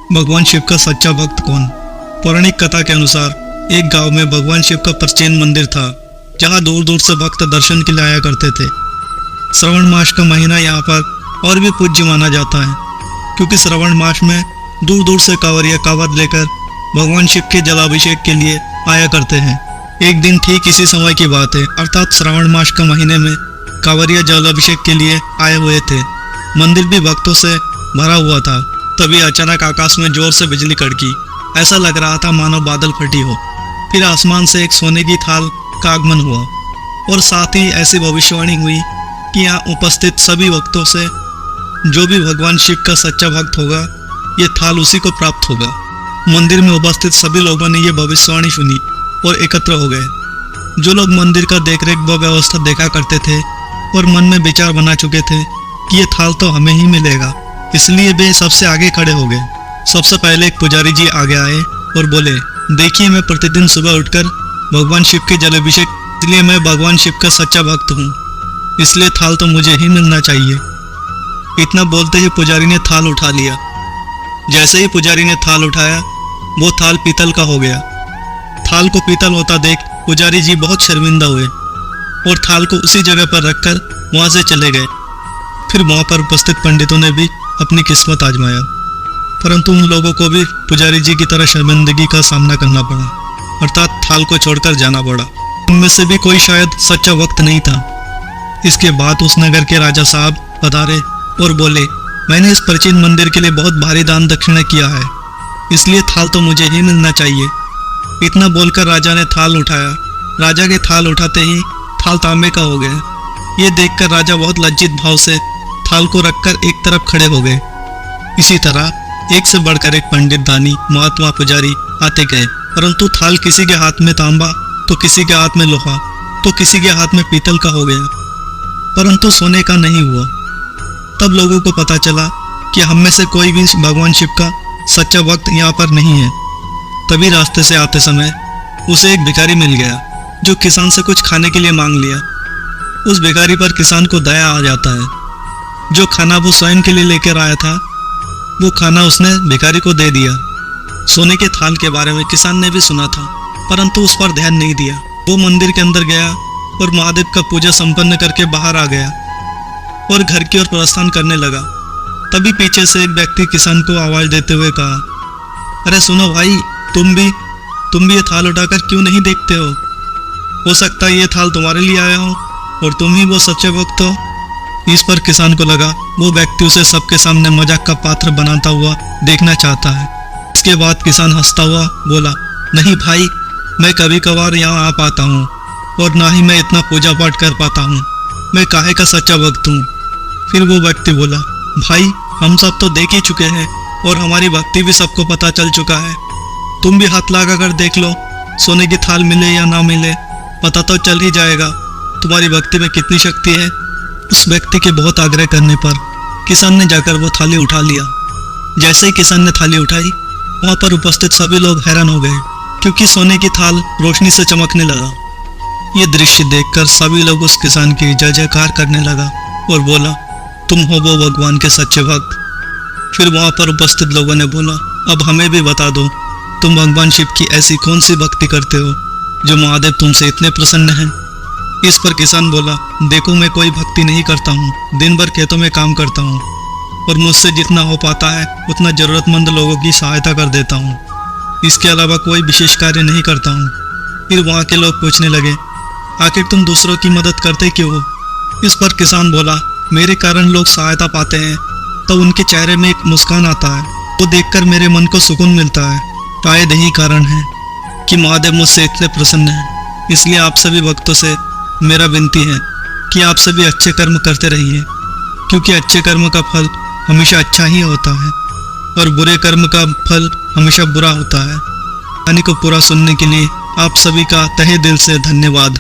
भगवान शिव का सच्चा भक्त कौन? पौराणिक कथा के अनुसार एक गांव में भगवान शिव का प्राचीन मंदिर था, जहां दूर दूर से भक्त दर्शन के लिए आया करते थे। श्रावण मास का महीना यहाँ पर और भी पूज्य माना जाता है, क्योंकि श्रावण मास में दूर दूर से कांवरिया कांवर लेकर भगवान शिव के जलाभिषेक के लिए आया करते हैं। एक दिन ठीक इसी समय की बात है, अर्थात श्रावण मास का महीने में कांवरिया जलाभिषेक के लिए आए हुए थे। मंदिर भी भक्तों से भरा हुआ था। तभी अचानक आकाश में जोर से बिजली कड़की। ऐसा लग रहा था मानो बादल फटी हो। फिर आसमान से एक सोने की थाल का आगमन हुआ और साथ ही ऐसी भविष्यवाणी हुई कि यहाँ उपस्थित सभी भक्तों से जो भी भगवान शिव का सच्चा भक्त होगा, ये थाल उसी को प्राप्त होगा। मंदिर में उपस्थित सभी लोगों ने ये भविष्यवाणी सुनी और एकत्र हो गए। जो लोग मंदिर का देखरेख व व्यवस्था देखा करते थे और मन में विचार बना चुके थे कि ये थाल तो हमें ही मिलेगा, इसलिए वे सबसे आगे खड़े हो गए। सबसे पहले एक पुजारी जी आगे आए और बोले, देखिए, मैं प्रतिदिन सुबह उठकर भगवान शिव के जलाभिषेक, इसलिए मैं भगवान शिव का सच्चा भक्त हूँ, इसलिए थाल तो मुझे ही मिलना चाहिए। इतना बोलते ही पुजारी ने थाल उठा लिया। जैसे ही पुजारी ने थाल उठाया, वो थाल पीतल का हो गया। थाल को पीतल होता देख पुजारी जी बहुत शर्मिंदा हुए और थाल को उसी जगह पर रखकर वहां से चले गए। फिर वहां पर उपस्थित पंडितों ने भी अपनी किस्मत आजमाया, परंतु उन लोगों को भी पुजारी जी की तरह शर्मिंदगी का सामना करना पड़ा, अर्थात थाल को छोड़कर जाना पड़ा। उनमें से भी कोई शायद सच्चा भक्त नहीं था। इसके बाद उस नगर के राजा साहब पधारे और बोले, मैंने इस प्राचीन मंदिर के लिए बहुत भारी दान दक्षिणा किया है, इसलिए थाल तो मुझे ही मिलना चाहिए। इतना बोलकर राजा ने थाल उठाया। राजा के थाल उठाते ही थाल तांबे का हो गया। ये देखकर राजा बहुत लज्जित भाव से थाल को रखकर एक तरफ खड़े हो गए। इसी तरह एक से बढ़कर एक पंडित, दानी, महात्मा, पुजारी आते गए, परंतु थाल किसी के हाथ में तांबा, तो किसी के हाथ में लोहा, तो किसी के हाथ में पीतल का हो गया, परंतु सोने का नहीं हुआ। तब लोगों को पता चला कि हम में से कोई भी भगवान शिव का सच्चा भक्त यहाँ पर नहीं है। तभी रास्ते से आते समय उसे एक भिखारी मिल गया, जो किसान से कुछ खाने के लिए मांग लिया। उस भिखारी पर किसान को दया आ जाता है। जो खाना वो स्वयं के लिए लेकर आया था, वो खाना उसने भिखारी को दे दिया। सोने के थाल के बारे में किसान ने भी सुना था, परंतु उस पर ध्यान नहीं दिया। वो मंदिर के अंदर गया और महादेव का पूजा संपन्न करके बाहर आ गया और घर की ओर प्रस्थान करने लगा। तभी पीछे से एक व्यक्ति किसान को आवाज देते हुए कहा, अरे सुनो भाई, तुम भी ये थाल उठाकर क्यों नहीं देखते हो सकता है ये थाल तुम्हारे लिए आया हो और तुम ही वो सच्चे भक्त हो। इस पर किसान को लगा वो व्यक्ति उसे सबके सामने मजाक का पात्र बनाता हुआ देखना चाहता है। इसके बाद किसान हंसता हुआ बोला, नहीं भाई, मैं कभी कभार यहाँ आ पाता हूँ और ना ही मैं इतना पूजा पाठ कर पाता हूँ, मैं काहे का सच्चा भक्त हूँ। फिर वो व्यक्ति बोला, भाई, हम सब तो देख ही चुके हैं और हमारी भक्ति भी सबको पता चल चुका है। तुम भी हाथ लगा कर देख लो, सोने की थाल मिले या ना मिले, पता तो चल ही जाएगा तुम्हारी भक्ति में कितनी शक्ति है। उस व्यक्ति के बहुत आग्रह करने पर किसान ने जाकर वो थाली उठा लिया। जैसे ही किसान ने थाली उठाई, वहां पर उपस्थित सभी लोग हैरान हो गए, क्योंकि सोने की थाल रोशनी से चमकने लगा। ये दृश्य देखकर सभी लोग उस किसान की जय जयकार करने लगा और बोला, तुम हो वो भगवान के सच्चे भक्त। फिर वहां पर उपस्थित लोगों ने बोला, अब हमें भी बता दो, तुम भगवान शिव की ऐसी कौन सी भक्ति करते हो जो महादेव तुमसे इतने प्रसन्न हैं। इस पर किसान बोला, देखो, मैं कोई भक्ति नहीं करता हूँ, दिन भर खेतों में काम करता हूँ और मुझसे जितना हो पाता है उतना जरूरतमंद लोगों की सहायता कर देता हूँ। इसके अलावा कोई विशेष कार्य नहीं करता हूँ। फिर वहाँ के लोग पूछने लगे, आखिर तुम दूसरों की मदद करते क्यों हो? इस पर किसान बोला, मेरे कारण लोग सहायता पाते हैं तो उनके चेहरे में एक मुस्कान आता है, वो देखकर मेरे मन को सुकून मिलता है। शायद यही कारण है कि महादेव मुझसे इतने प्रसन्न हैं। इसलिए आप सभी भक्तों से मेरा विनती है कि आप सभी अच्छे कर्म करते रहिए, क्योंकि अच्छे कर्म का फल हमेशा अच्छा ही होता है और बुरे कर्म का फल हमेशा बुरा होता है। कहानी को पूरा सुनने के लिए आप सभी का तहे दिल से धन्यवाद।